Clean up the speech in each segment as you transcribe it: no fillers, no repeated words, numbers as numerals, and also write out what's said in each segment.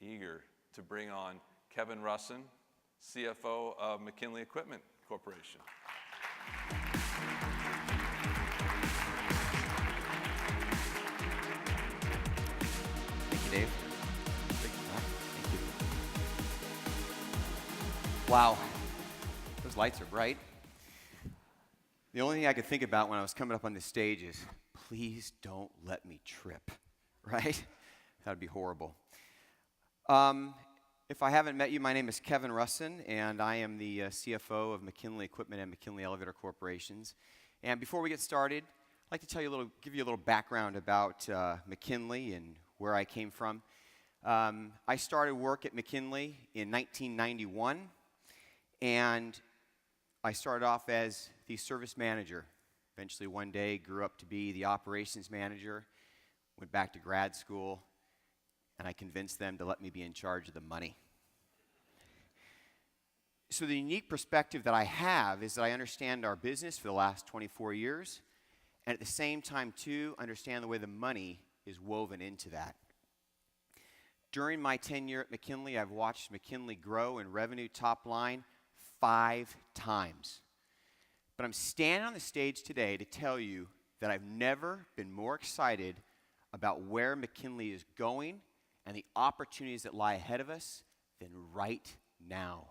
eager to bring on Kevin Rusin, CFO of McKinley Equipment Corporation. Thank you, Dave. Thank you. Wow, those lights are bright. The only thing I could think about when I was coming up on this stage is, please don't let me trip, right? That would be horrible. If I haven't met you, my name is Kevin Rusin, and I am the CFO of McKinley Equipment and McKinley Elevator Corporations. And before we get started, I'd like to give you a little background about McKinley and where I came from. I started work at McKinley in 1991, and I started off as the service manager. Eventually, one day, grew up to be the operations manager, went back to grad school, and I convinced them to let me be in charge of the money. So the unique perspective that I have is that I understand our business for the last 24 years, and at the same time, too, understand the way the money is woven into that. During my tenure at McKinley, I've watched McKinley grow in revenue top line 5 times. But I'm standing on the stage today to tell you that I've never been more excited about where McKinley is going and the opportunities that lie ahead of us than right now.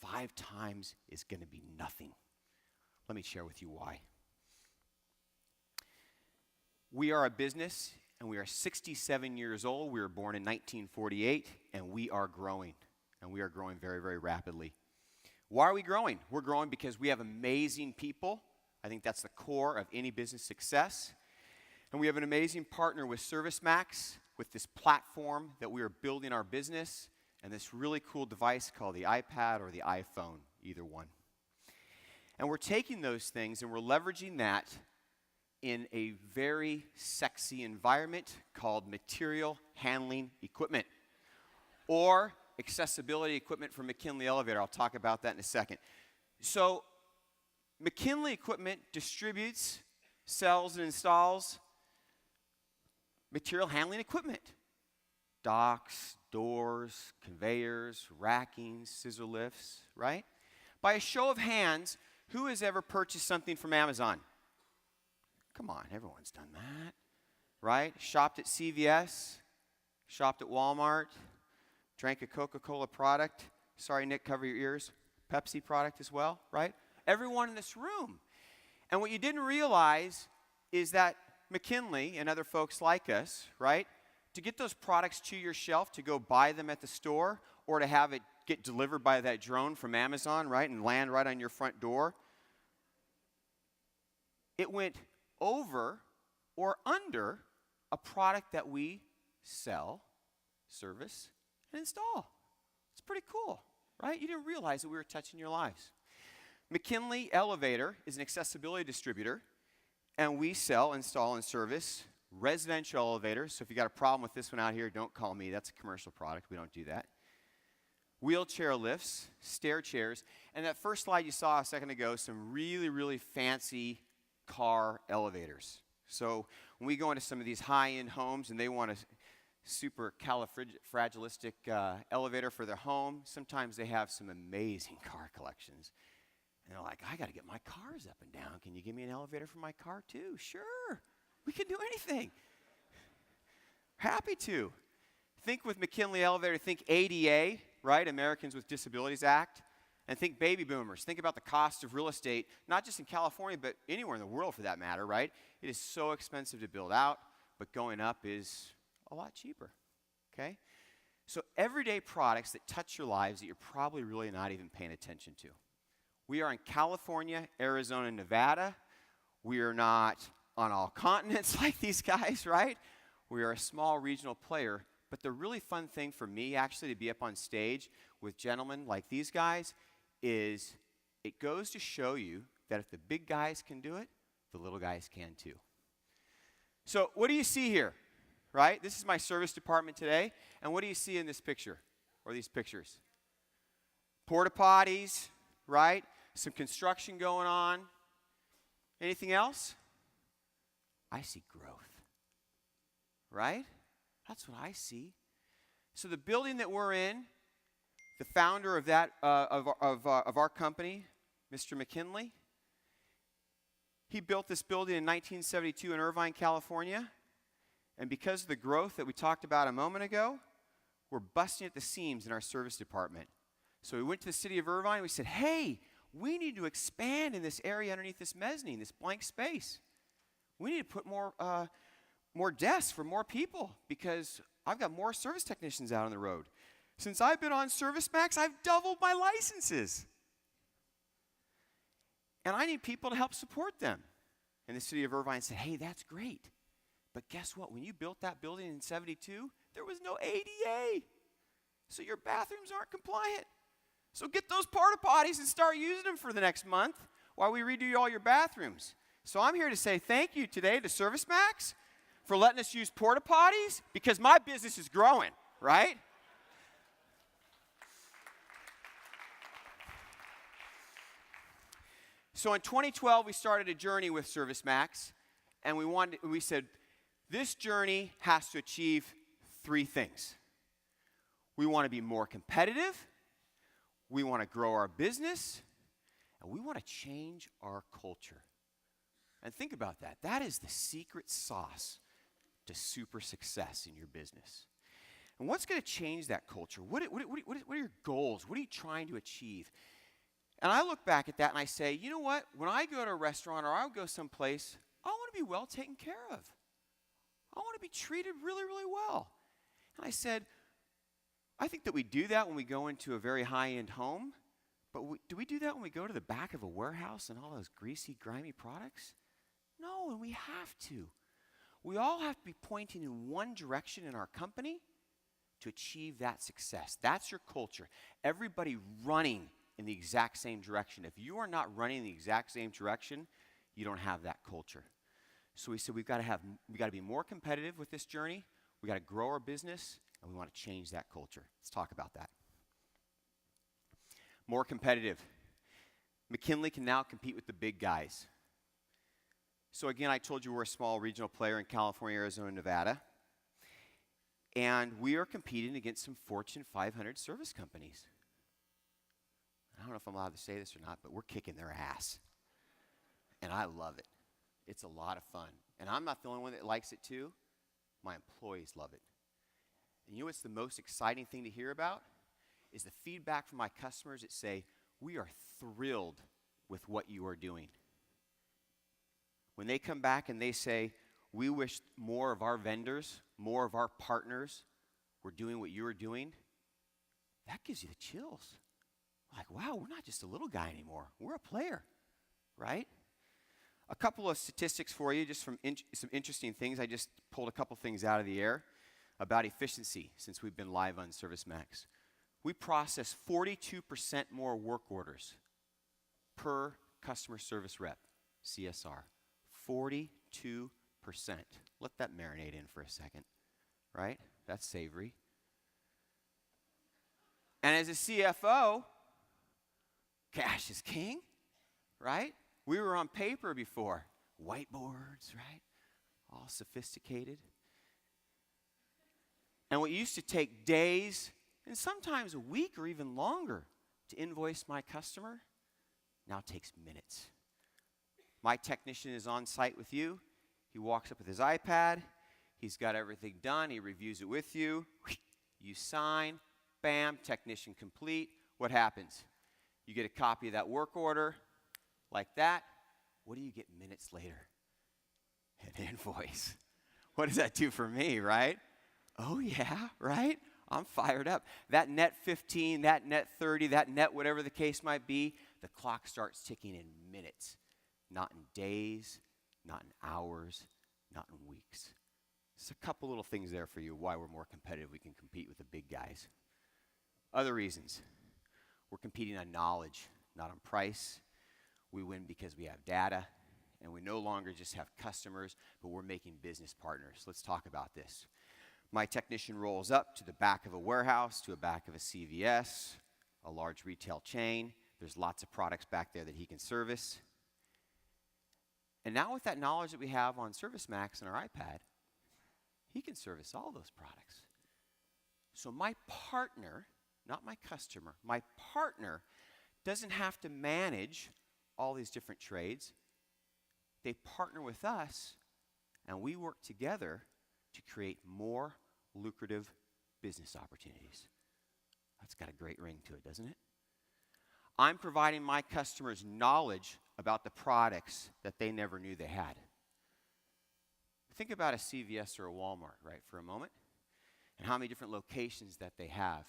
5 times is going to be nothing. Let me share with you why. We are a business, and we are 67 years old. We were born in 1948, and we are growing. And we are growing very, very rapidly. Why are we growing? We're growing because we have amazing people. I think that's the core of any business success. And we have an amazing partner with ServiceMax, with this platform that we are building our business, and this really cool device called the iPad or the iPhone, either one. And we're taking those things and we're leveraging that in a very sexy environment called material handling equipment, or accessibility equipment for McKinley Elevator. I'll talk about that in a second. So McKinley Equipment distributes, sells, and installs material handling equipment. Docks, doors, conveyors, racking, scissor lifts, right? By a show of hands, who has ever purchased something from Amazon? Come on, everyone's done that, right? Shopped at CVS, shopped at Walmart, drank a Coca-Cola product. Sorry, Nick, cover your ears. Pepsi product as well, right? Everyone in this room. And what you didn't realize is that McKinley and other folks like us, right, to get those products to your shelf, to go buy them at the store, or to have it get delivered by that drone from Amazon, right, and land right on your front door, it went over or under a product that we sell, service, and install. It's pretty cool, right? You didn't realize that we were touching your lives. McKinley Elevator is an accessibility distributor, and we sell, install, and service residential elevators. So if you got a problem with this one out here, don't call me. That's a commercial product. We don't do that. Wheelchair lifts, stair chairs, and that first slide you saw a second ago, some really, really fancy car elevators. So when we go into some of these high-end homes and they want a super califragilistic elevator for their home, sometimes they have some amazing car collections. And they're like, I got to get my cars up and down. Can you give me an elevator for my car too? Sure. We can do anything. Happy to. Think with McKinley Elevator, think ADA, right? Americans with Disabilities Act. And think baby boomers. Think about the cost of real estate, not just in California, but anywhere in the world for that matter, right? It is so expensive to build out, but going up is a lot cheaper, okay? So everyday products that touch your lives that you're probably really not even paying attention to. We are in California, Arizona, and Nevada. We are not on all continents like these guys, right? We are a small regional player, but the really fun thing for me actually to be up on stage with gentlemen like these guys is it goes to show you that if the big guys can do it, the little guys can too. So what do you see here, right? This is my service department today, and what do you see in this picture, or these pictures? Porta potties, right? Some construction going on. Anything else? I see growth, right? That's what I see. So the building that we're in, the founder of that of our company, Mr. McKinley, he built this building in 1972 in Irvine, California. And because of the growth that we talked about a moment ago, we're busting at the seams in our service department. So we went to the city of Irvine and we said, hey, we need to expand in this area underneath this mezzanine, this blank space. We need to put more desks for more people because I've got more service technicians out on the road. Since I've been on ServiceMax, I've doubled my licenses. And I need people to help support them. And the city of Irvine said, hey, that's great. But guess what? When you built that building in 72, there was no ADA. So your bathrooms aren't compliant. So get those porta potties and start using them for the next month while we redo all your bathrooms. So I'm here to say thank you today to ServiceMax for letting us use porta potties because my business is growing, right? So in 2012, we started a journey with ServiceMax, and we said, this journey has to achieve 3 things. We want to be more competitive, we want to grow our business, and we want to change our culture. And think about that. That is the secret sauce to super success in your business. And what's going to change that culture? What are your goals? What are you trying to achieve? And I look back at that and I say, you know what? When I go to a restaurant or I go someplace, I want to be well taken care of. I want to be treated really, really well. And I said, I think that we do that when we go into a very high-end home, but do we do that when we go to the back of a warehouse and all those greasy, grimy products? No, and we have to. We all have to be pointing in one direction in our company to achieve that success. That's your culture. Everybody running in the exact same direction. If you are not running in the exact same direction, you don't have that culture. So we said we've got to be more competitive with this journey. We got to grow our business, and we want to change that culture. Let's talk about that. More competitive. McKinley can now compete with the big guys. So again, I told you we're a small regional player in California, Arizona, Nevada. And we are competing against some Fortune 500 service companies. I don't know if I'm allowed to say this or not, but we're kicking their ass. And I love it. It's a lot of fun. And I'm not the only one that likes it too. My employees love it. And you know what's the most exciting thing to hear about? Is the feedback from my customers that say, we are thrilled with what you are doing. When they come back and they say, we wish more of our vendors, more of our partners were doing what you are doing, that gives you the chills. Like, wow, we're not just a little guy anymore. We're a player, right? A couple of statistics for you, just from some interesting things. I just pulled a couple things out of the air about efficiency since we've been live on ServiceMax. We process 42% more work orders per customer service rep, CSR. 42%. Let that marinate in for a second, right? That's savory. And as a CFO, cash is king, right? We were on paper before. Whiteboards, right? All sophisticated. And what used to take days and sometimes a week or even longer to invoice my customer now takes minutes. My technician is on site with you. He walks up with his iPad. He's got everything done. He reviews it with you. You sign. Bam, technician complete. What happens? You get a copy of that work order like that. What do you get minutes later? An invoice. What does that do for me, right? Oh, yeah, right? I'm fired up. That net 15, that net 30, that net whatever the case might be, the clock starts ticking in minutes. Not in days, not in hours, not in weeks. Just a couple little things there for you why we're more competitive. We can compete with the big guys. Other reasons. We're competing on knowledge, not on price. We win because we have data, and we no longer just have customers, but we're making business partners. Let's talk about this. My technician rolls up to the back of a warehouse, to the back of a CVS, a large retail chain. There's lots of products back there that he can service. And now with that knowledge that we have on ServiceMax and our iPad, he can service all those products. So my partner, not my customer, my partner doesn't have to manage all these different trades. They partner with us, and we work together to create more lucrative business opportunities. That's got a great ring to it, doesn't it? I'm providing my customers knowledge about the products that they never knew they had. Think about a CVS or a Walmart, right, for a moment, and how many different locations that they have.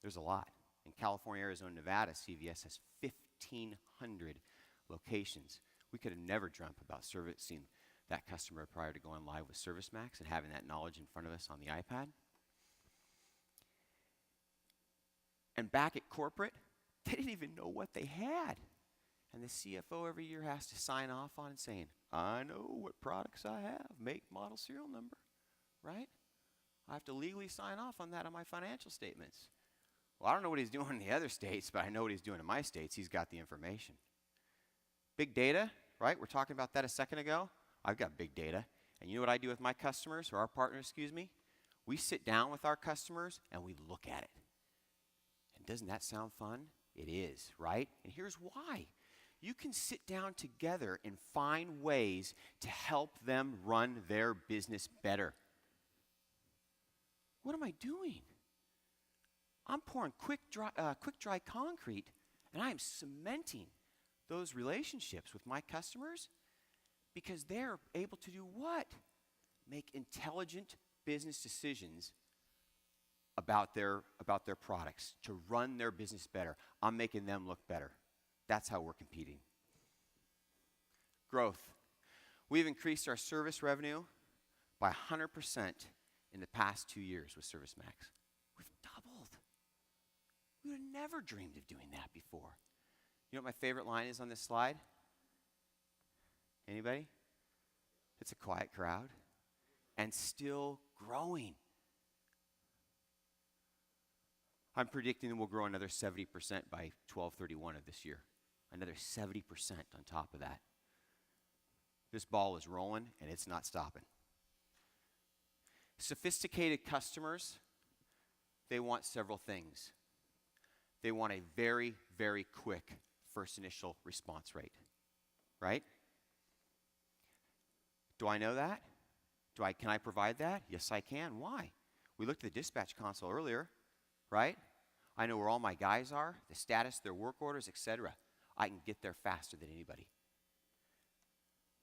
There's a lot. In California, Arizona, Nevada, CVS has 1,500 locations. We could have never dreamt about servicing that customer prior to going live with ServiceMax and having that knowledge in front of us on the iPad. And back at corporate, they didn't even know what they had. And the CFO every year has to sign off on it saying, I know what products I have, make, model, serial number, right? I have to legally sign off on that on my financial statements. Well, I don't know what he's doing in the other states, but I know what he's doing in my states. He's got the information. Big data, right? We're talking about that a second ago. I've got big data. And you know what I do with my customers, or our partners, excuse me? We sit down with our customers and we look at it. And doesn't that sound fun? It is, right? And here's why. You can sit down together and find ways to help them run their business better. What am I doing? I'm pouring quick dry concrete, and I am cementing those relationships with my customers because they're able to do what? Make intelligent business decisions about their products, to run their business better. I'm making them look better. That's how we're competing. Growth. We've increased our service revenue by 100% in the past 2 years with ServiceMax. We've doubled. We would have never dreamed of doing that before. You know what my favorite line is on this slide? Anybody? It's a quiet crowd and still growing. I'm predicting that we'll grow another 70% by 12/31 of this year. Another 70% on top of that. This ball is rolling and it's not stopping. Sophisticated customers, they want several things. They want a very, very quick first initial response rate, right? Do I know that? Can I provide that? Yes, I can. Why? We looked at the dispatch console earlier, right? I know where all my guys are, the status, their work orders, etc. I can get there faster than anybody.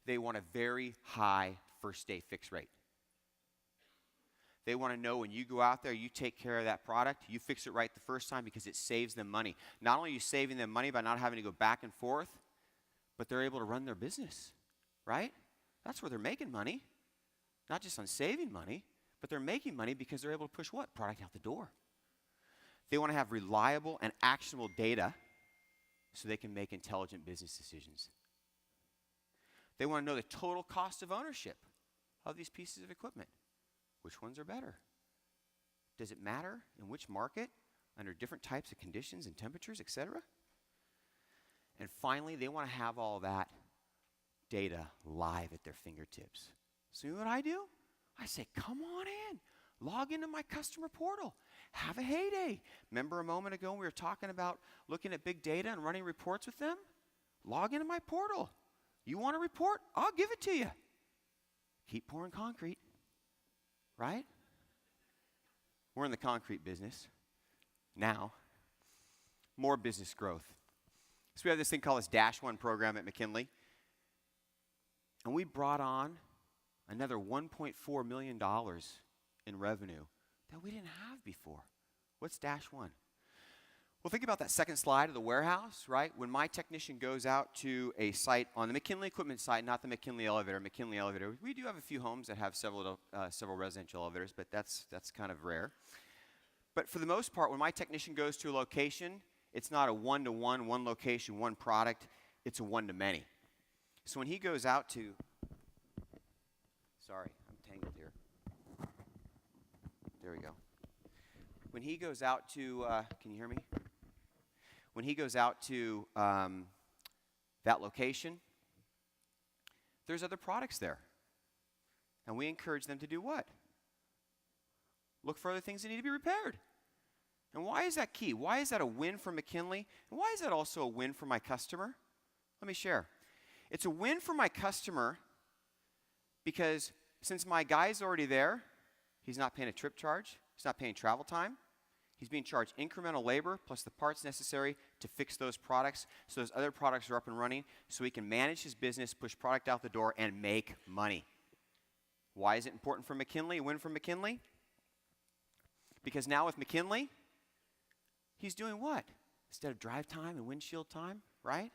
They want a very high first day fix rate. They want to know when you go out there, you take care of that product, you fix it right the first time because it saves them money. Not only are you saving them money by not having to go back and forth, but they're able to run their business, right? That's where they're making money. Not just on saving money, but they're making money because they're able to push what? Product out the door. They want to have reliable and actionable data so they can make intelligent business decisions. They want to know the total cost of ownership of these pieces of equipment. Which ones are better? Does it matter in which market, under different types of conditions and temperatures, etc.? And finally, they want to have all that data live at their fingertips. So you know what I do? I say, come on in. Log into my customer portal. Have a heyday. Remember a moment ago we were talking about looking at big data and running reports with them? Log into my portal. You want a report? I'll give it to you. Keep pouring concrete. Right? We're in the concrete business now. More business growth. So we have this thing called this StashOne program at McKinley. And we brought on another $1.4 million in revenue that we didn't have before. What's StashOne? Well, think about that second slide of the warehouse, right? When my technician goes out to a site on the McKinley equipment site, not the McKinley elevator, we do have a few homes that have several residential elevators, but that's kind of rare. But for the most part, when my technician goes to a location, it's not a one-to-one, one location, one product. It's a one-to-many. So when he goes out to, sorry, I'm tangled here. There we go. When he goes out to, can you hear me? When he goes out to that location, there's other products there. And we encourage them to do what? look for other things that need to be repaired. And why is that key? Why is that a win for McKinley? And why is that also a win for my customer? Let me share. It's a win for my customer because since my guy's already there, he's not paying a trip charge, he's not paying travel time, he's being charged incremental labor plus the parts necessary to fix those products so those other products are up and running so he can manage his business, push product out the door, and make money. Why is it important for McKinley, a win for McKinley? Because now with McKinley, he's doing what? Instead of drive time and windshield time, right?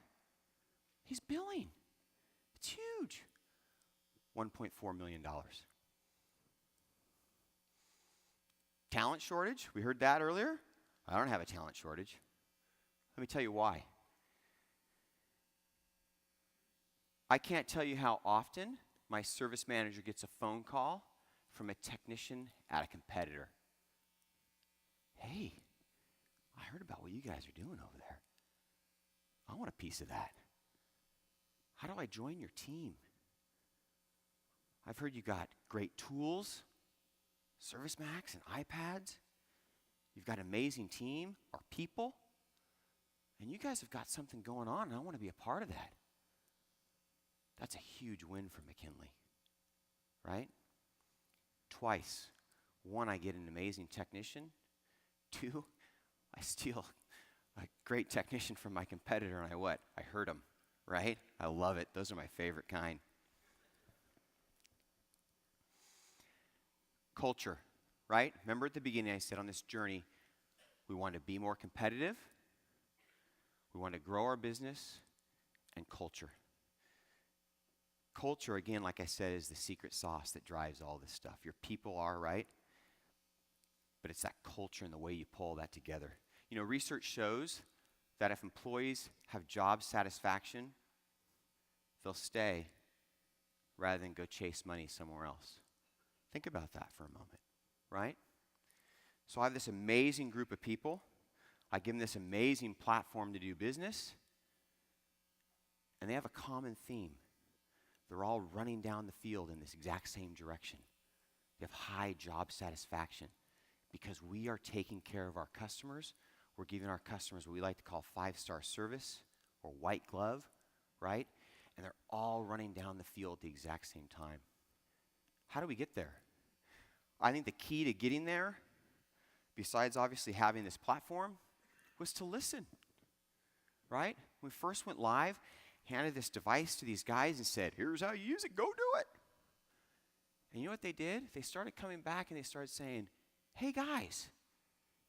He's billing. It's huge. $1.4 million. Talent shortage, we heard that earlier. I don't have a talent shortage. Let me tell you why. I can't tell you how often my service manager gets a phone call from a technician at a competitor. Hey, I heard about what you guys are doing over there. I want a piece of that. How do I join your team? I've heard you got great tools, ServiceMax and iPads. You've got an amazing team or people. And you guys have got something going on, and I want to be a part of that. That's a huge win for McKinley, right? Twice. One, I get an amazing technician. Two, I steal a great technician from my competitor, and I hurt him, right? I love it. Those are my favorite kind. Culture, right? Remember at the beginning I said on this journey, we want to be more competitive, we want to grow our business, and culture. Culture, again, like I said, is the secret sauce that drives all this stuff. Your people are, right? But it's that culture and the way you pull that together. You know, research shows that if employees have job satisfaction, they'll stay rather than go chase money somewhere else. Think about that for a moment, right? So I have this amazing group of people. I give them this amazing platform to do business. And they have a common theme. They're all running down the field in this exact same direction. They have high job satisfaction because we are taking care of our customers. We're giving our customers what we like to call 5-star service or white glove, right? And they're all running down the field at the exact same time. How do we get there? I think the key to getting there, besides obviously having this platform, was to listen, right? When we first went live, handed this device to these guys and said, here's how you use it, go do it. And you know what they did? They started coming back and they started saying, hey guys,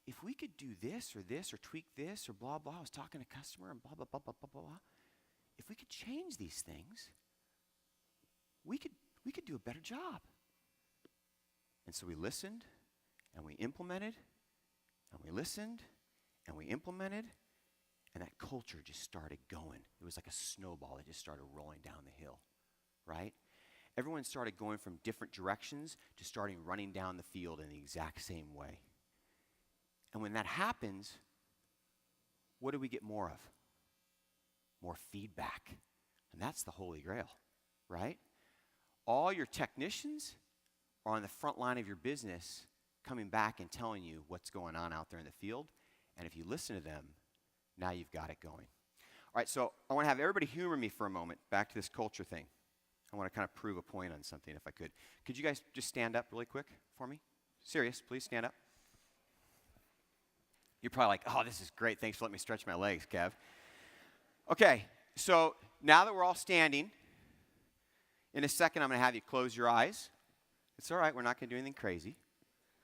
if we could do this or tweak this or blah, blah, I was talking to a customer and blah, blah, blah, blah, blah, blah. If we could change these things, we could do a better job. And so we listened, and we implemented, and we listened, and we implemented, and that culture just started going. It was like a snowball that just started rolling down the hill, right? Everyone started going from different directions to starting running down the field in the exact same way. And when that happens, what do we get more of? More feedback. And that's the Holy Grail, right? All your technicians are on the front line of your business coming back and telling you what's going on out there in the field. And if you listen to them, now you've got it going. All right, so I want to have everybody humor me for a moment, back to this culture thing. I want to kind of prove a point on something if I could. Could you guys just stand up really quick for me? Serious, please stand up. You're probably like, oh, this is great. Thanks for letting me stretch my legs, Kev. Okay, so now that we're all standing, in a second I'm going to have you close your eyes. It's all right. We're not going to do anything crazy.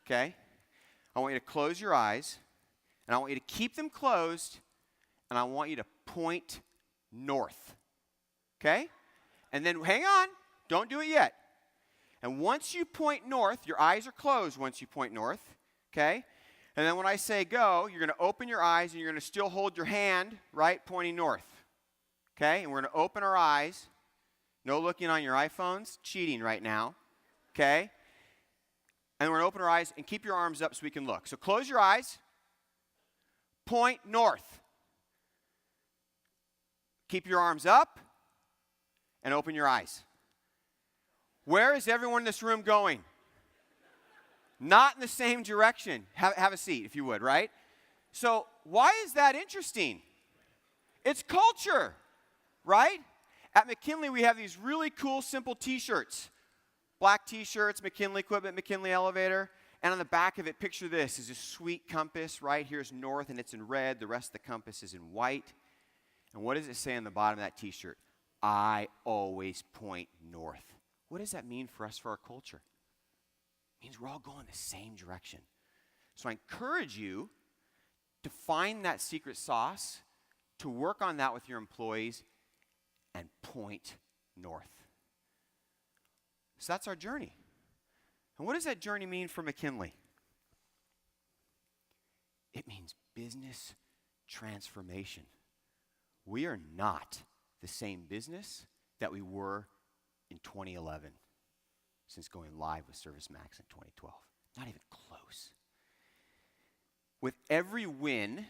Okay? I want you to close your eyes, and I want you to keep them closed, and I want you to point north. Okay? And then hang on. Don't do it yet. And once you point north, your eyes are closed once you point north. Okay? And then when I say go, you're going to open your eyes, and you're going to still hold your hand, right, pointing north. Okay? And we're going to open our eyes. No looking on your iPhones. Cheating right now. Okay? And we're going to open our eyes and keep your arms up so we can look. So close your eyes. Point north. Keep your arms up and open your eyes. Where is everyone in this room going? Not in the same direction. Have a seat, if you would, right? So why is that interesting? It's culture, right? At McKinley, we have these really cool, simple T-shirts. Black T-shirts, McKinley equipment, McKinley elevator. And on the back of it, picture this, is a sweet compass, right? Here's north, and it's in red. The rest of the compass is in white. And what does it say on the bottom of that T-shirt? I always point north. What does that mean for us, for our culture? It means we're all going the same direction. So I encourage you to find that secret sauce, to work on that with your employees, and point north. So that's our journey. And what does that journey mean for McKinley? It means business transformation. We are not the same business that we were in 2011, since going live with ServiceMax in 2012. Not even close. With every win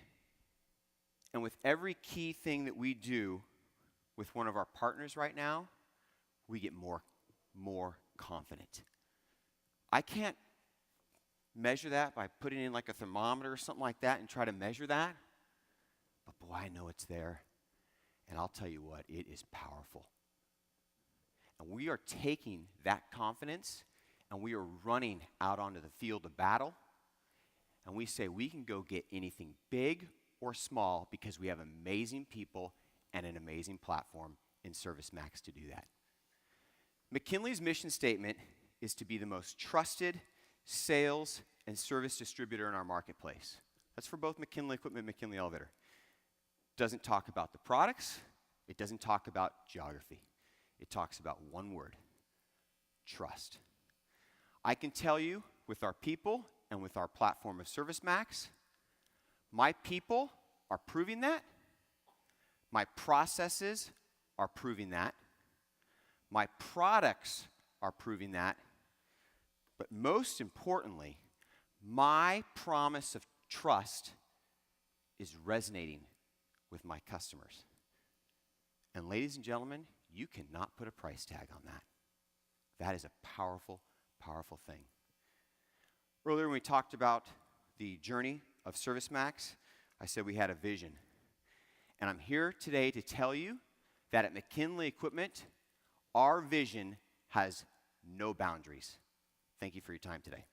and with every key thing that we do with one of our partners right now, we get more confident. I can't measure that by putting in like a thermometer or something like that and try to measure that. But boy, I know it's there. And I'll tell you what, it is powerful. And we are taking that confidence and we are running out onto the field of battle. And we say we can go get anything big or small because we have amazing people and an amazing platform in ServiceMax to do that. McKinley's mission statement is to be the most trusted sales and service distributor in our marketplace. That's for both McKinley Equipment and McKinley Elevator. Doesn't talk about the products. It doesn't talk about geography. It talks about one word: trust. I can tell you with our people and with our platform of ServiceMax, my people are proving that. My processes are proving that. My products are proving that. But most importantly, my promise of trust is resonating with my customers. And ladies and gentlemen, you cannot put a price tag on that. That is a powerful, powerful thing. Earlier when we talked about the journey of ServiceMax, I said we had a vision. And I'm here today to tell you that at McKinley Equipment, our vision has no boundaries. Thank you for your time today.